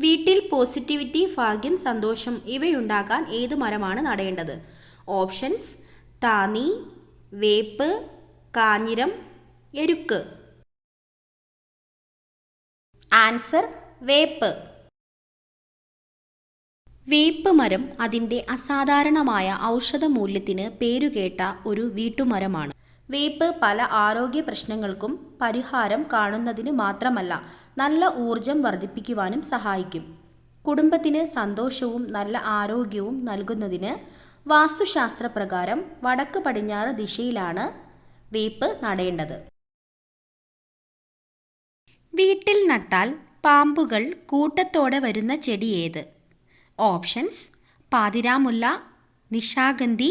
വീട്ടിൽ പോസിറ്റിവിറ്റി, ഭാഗ്യം, സന്തോഷം ഇവയുണ്ടാകാൻ ഏത് മരമാണ് നടേണ്ടത്? ഓപ്ഷൻസ്: താനി, വേപ്പ്, കാഞ്ഞിരം, എരുക്ക്. ആൻസർ: വേപ്പ്. വേപ്പ് മരം അതിൻ്റെ അസാധാരണമായ ഔഷധ മൂല്യത്തിന് പേരുകേട്ട ഒരു വീട്ടുമരമാണ്. വേപ്പ് പല ആരോഗ്യ പ്രശ്നങ്ങൾക്കും പരിഹാരം കാണുന്നതിന് മാത്രമല്ല, നല്ല ഊർജം വർദ്ധിപ്പിക്കുവാനും സഹായിക്കും. കുടുംബത്തിന് സന്തോഷവും നല്ല ആരോഗ്യവും നൽകുന്നതിന് വാസ്തുശാസ്ത്രപ്രകാരം വടക്ക് പടിഞ്ഞാറ് ദിശയിലാണ് വേപ്പ് നടേണ്ടത്. വീട്ടിൽ നട്ടാൽ പാമ്പുകൾ കൂട്ടത്തോടെ വരുന്ന ചെടി ഏത്? ഓപ്ഷൻസ്: പാതിരാമുല്ല, നിശാഗന്ധി,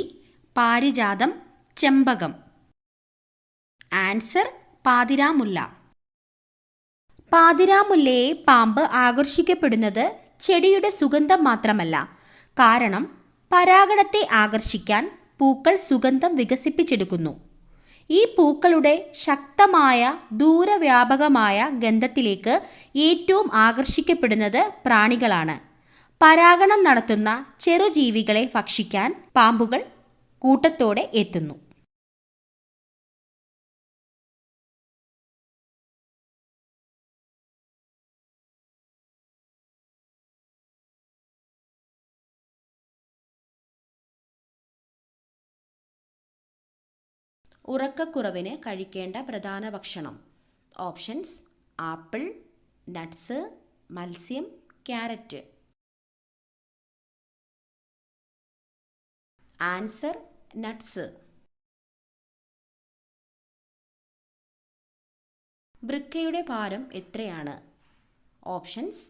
പാരിജാതം, ചെമ്പകം. ആൻസർ: പാതിരാമുല്ല. പാതിരാമുല്ലയെ പാമ്പ് ആകർഷിക്കപ്പെടുന്നത് ചെടിയുടെ സുഗന്ധം മാത്രമല്ല, കാരണം പരാഗണത്തെ ആകർഷിക്കാൻ പൂക്കൾ സുഗന്ധം വികസിപ്പിച്ചെടുക്കുന്നു. ഈ പൂക്കളുടെ ശക്തമായ ദൂരവ്യാപകമായ ഗന്ധത്തിലേക്ക് ഏറ്റവും ആകർഷിക്കപ്പെടുന്നത് പ്രാണികളാണ്. പരാഗണം നടത്തുന്ന ചെറുജീവികളെ ഭക്ഷിക്കാൻ പാമ്പുകൾ കൂട്ടത്തോടെ എത്തുന്നു. ഉറക്കക്കുറവിന് കഴിക്കേണ്ട പ്രധാന ഭക്ഷണം. ഓപ്ഷൻസ്: ആപ്പിൾ, നട്ട്സ്, മത്സ്യം, ക്യാരറ്റ്. Answer: nuts. വൃക്കയുടെ ഭാരം എത്രയാണ്? Options: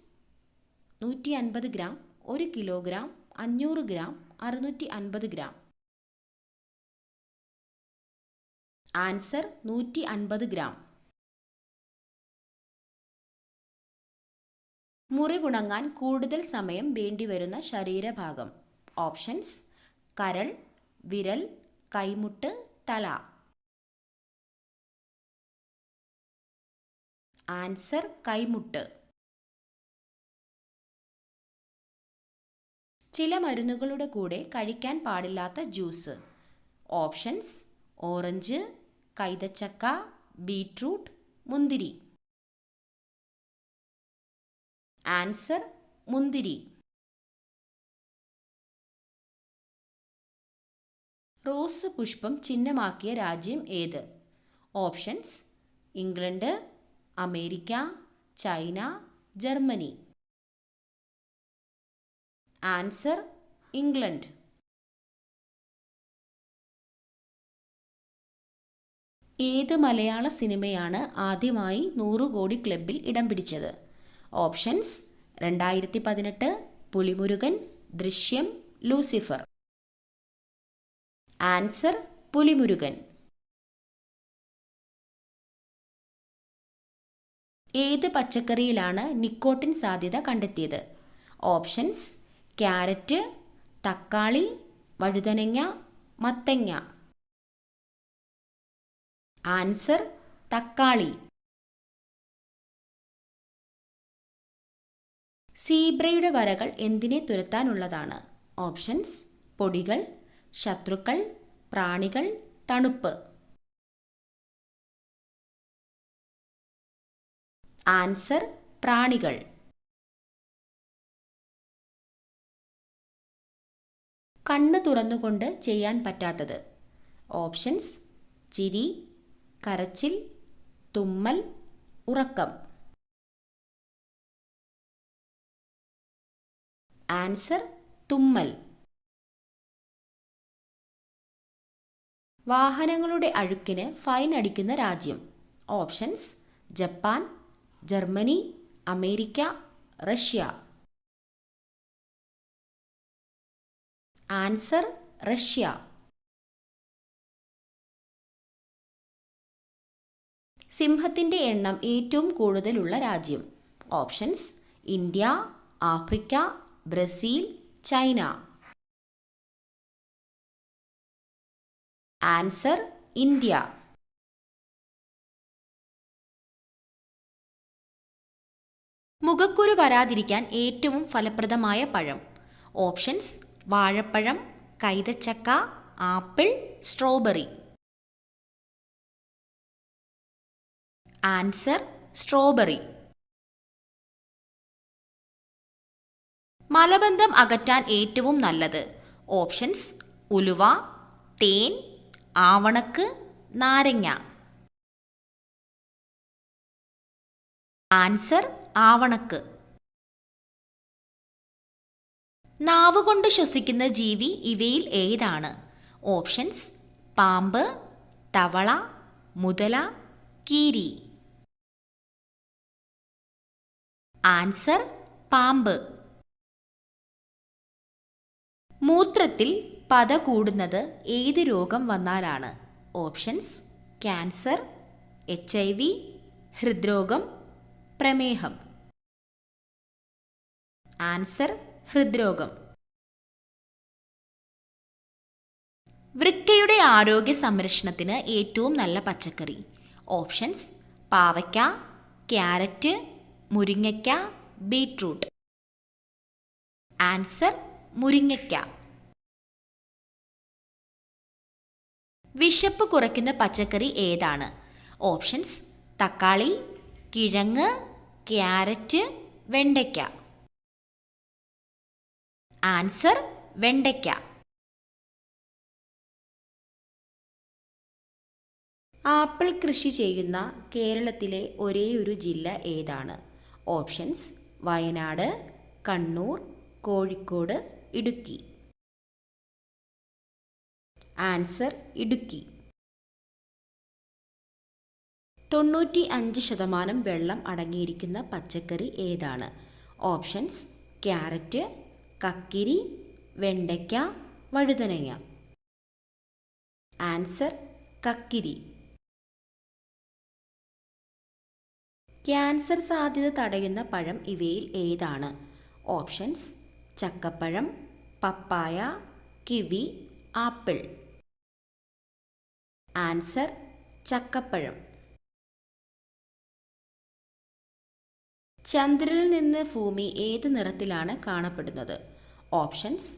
150 gram, 1 kilogram, 500 gram, 650 gram. Answer: 150 gram. മുറിവുണങ്ങാൻ കൂടുതൽ സമയം വേണ്ടിവരുന്ന ശരീരഭാഗം. ഓപ്ഷൻസ്: കരൾ, വിരൽ, കൈമുട്ട്, തല. ആൻസർ: കൈമുട്ട്. ചില മരുന്നുകളുടെ കൂടെ കഴിക്കാൻ പാടില്ലാത്ത ജ്യൂസ്. ഓപ്ഷൻസ്: ഓറഞ്ച്, കൈതച്ചക്ക, ബീറ്റ്റൂട്ട്, മുന്തിരി. ആൻസർ: മുന്തിരി. റോസ് പുഷ്പം ചിഹ്നമാക്കിയ രാജ്യം ഏത്? Options: England, America, China, Germany. Answer: England. ഏത് മലയാള സിനിമയാണ് ആദ്യമായി 100 കോടി ക്ലബിൽ ഇടം പിടിച്ചത്? ഓപ്ഷൻസ്: 2018, പുലിമുരുകൻ, ദൃശ്യം, ലൂസിഫർ. ആൻസർ: പുലിമുരുകൻ. ഏത് പച്ചക്കറിയിലാണ് നിക്കോട്ടിൻ സാധ്യത കണ്ടെത്തിയത്? ഓപ്ഷൻസ്: ക്യാരറ്റ്, തക്കാളി, വഴുതനങ്ങ, മത്തങ്ങ. ആൻസർ: തക്കാളി. സീബ്രയുടെ വരകൾ എന്തിനെ തുരത്താനുള്ളതാണ്? ഓപ്ഷൻസ്: പൊടികൾ, ശത്രുക്കൾ, പ്രാണികൾ, തണുപ്പ്. ആൻസർ: പ്രാണികൾ. കണ്ണ് തുറന്നുകൊണ്ട് ചെയ്യാൻ പറ്റാത്തത്. ഓപ്ഷൻസ്: ചിരി, കരച്ചിൽ, തുമ്മൽ, ഉറക്കം. ആൻസർ: തുമ്മൽ. വാഹനങ്ങളുടെ അഴുക്കിന് ഫൈൻ അടിക്കുന്ന രാജ്യം. Options: Japan, Germany, America, Russia. Answer: Russia. സിംഹത്തിൻ്റെ എണ്ണം ഏറ്റവും കൂടുതലുള്ള രാജ്യം. Options: India, Africa, Brazil, China. Answer: India. മുഖക്കുരു വരാതിരിക്കാൻ ഏറ്റവും ഫലപ്രദമായ പഴം. ഓപ്ഷൻസ്: വാഴപ്പഴം, കൈതച്ചക്ക, ആപ്പിൾ, സ്ട്രോബെറി. Answer: strawberry. മലബന്ധം അകറ്റാൻ ഏറ്റവും നല്ലത്. ഓപ്ഷൻസ്: ഉലുവ, തേൻ, ആവണക്ക്, നാരങ്ങ. ആൻസർ: ആവണക്ക്. നാവുകൊണ്ട് ശ്വസിക്കുന്ന ജീവി ഇവയിൽ ഏതാണ്? ഓപ്ഷൻസ്: പാമ്പ്, തവള, മുതല, കീരി. ആൻസർ: പാമ്പ്. മൂത്രത്തിൽ പത കൂടുന്നത് ഏത് രോഗം വന്നാലാണ്? ഓപ്ഷൻസ്: ക്യാൻസർ, HIV, ഹൃദ്രോഗം, പ്രമേഹം. ആൻസർ: ഹൃദ്രോഗം. വൃക്കയുടെ ആരോഗ്യ സംരക്ഷണത്തിന് ഏറ്റവും നല്ല പച്ചക്കറി. ഓപ്ഷൻസ്: പാവയ്ക്ക, ക്യാരറ്റ്, മുരിങ്ങയ്ക്ക, ബീട്രൂട്ട്. ആൻസർ: മുരിങ്ങയ്ക്ക. വിശപ്പ് കുറയ്ക്കുന്ന പച്ചക്കറി ഏതാണ്? ഓപ്ഷൻസ്: തക്കാളി, കിഴങ്ങ്, ക്യാരറ്റ്, വെണ്ടയ്ക്ക. ആൻസർ: വെണ്ടയ്ക്ക. ആപ്പിൾ കൃഷി ചെയ്യുന്ന കേരളത്തിലെ ഒരേയൊരു ജില്ല ഏതാണ്? ഓപ്ഷൻസ്: വയനാട്, കണ്ണൂർ, കോഴിക്കോട്, ഇടുക്കി. ആൻസർ: ഇടുക്കി. 95% വെള്ളം അടങ്ങിയിരിക്കുന്ന പച്ചക്കറി ഏതാണ്? ഓപ്ഷൻസ്: ക്യാരറ്റ്, കക്കിരി, വെണ്ടയ്ക്ക, വഴുതനങ്ങ. ആൻസർ: കക്കിരി. ക്യാൻസർ സാധ്യത തടയുന്ന പഴം ഇവയിൽ ഏതാണ്? ഓപ്ഷൻസ്: ചക്കപ്പഴം, പപ്പായ, കിവി, ആപ്പിൾ. ആൻസർ: ചക്കപ്പഴം. ചന്ദ്രനിൽ നിന്ന് ഭൂമി ഏത് നിറത്തിലാണ് കാണപ്പെടുന്നത്? ഓപ്ഷൻസ്: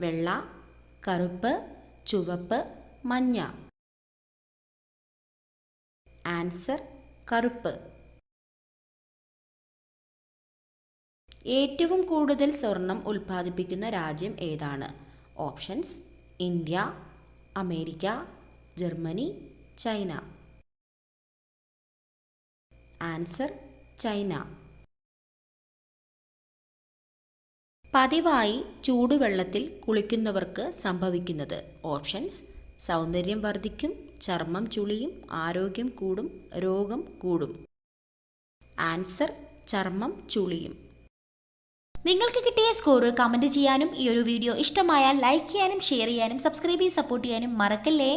വെള്ള, കറുപ്പ്, ചുവപ്പ്, മഞ്ഞ. ആൻസർ: കറുപ്പ്. ഏറ്റവും കൂടുതൽ സ്വർണം ഉൽപ്പാദിപ്പിക്കുന്ന രാജ്യം ഏതാണ്? Options: India, America, Germany, China. Answer: China. പതിവായി ചൂടുവെള്ളത്തിൽ കുളിക്കുന്നവർക്ക് സംഭവിക്കുന്നത്. ഓപ്ഷൻസ്: സൗന്ദര്യം വർദ്ധിക്കും, ചർമ്മം ചുളിയും, ആരോഗ്യം കൂടും, രോഗം കൂടും. ആൻസർ: ചർമ്മം ചുളിയും. നിങ്ങൾക്ക് കിട്ടിയ സ്കോർ കമൻറ്റ് ചെയ്യാനും ഈ ഒരു വീഡിയോ ഇഷ്ടമായാൽ ലൈക്ക് ചെയ്യാനും ഷെയർ ചെയ്യാനും സബ്സ്ക്രൈബ് ചെയ്ത് സപ്പോർട്ട് ചെയ്യാനും മറക്കല്ലേ.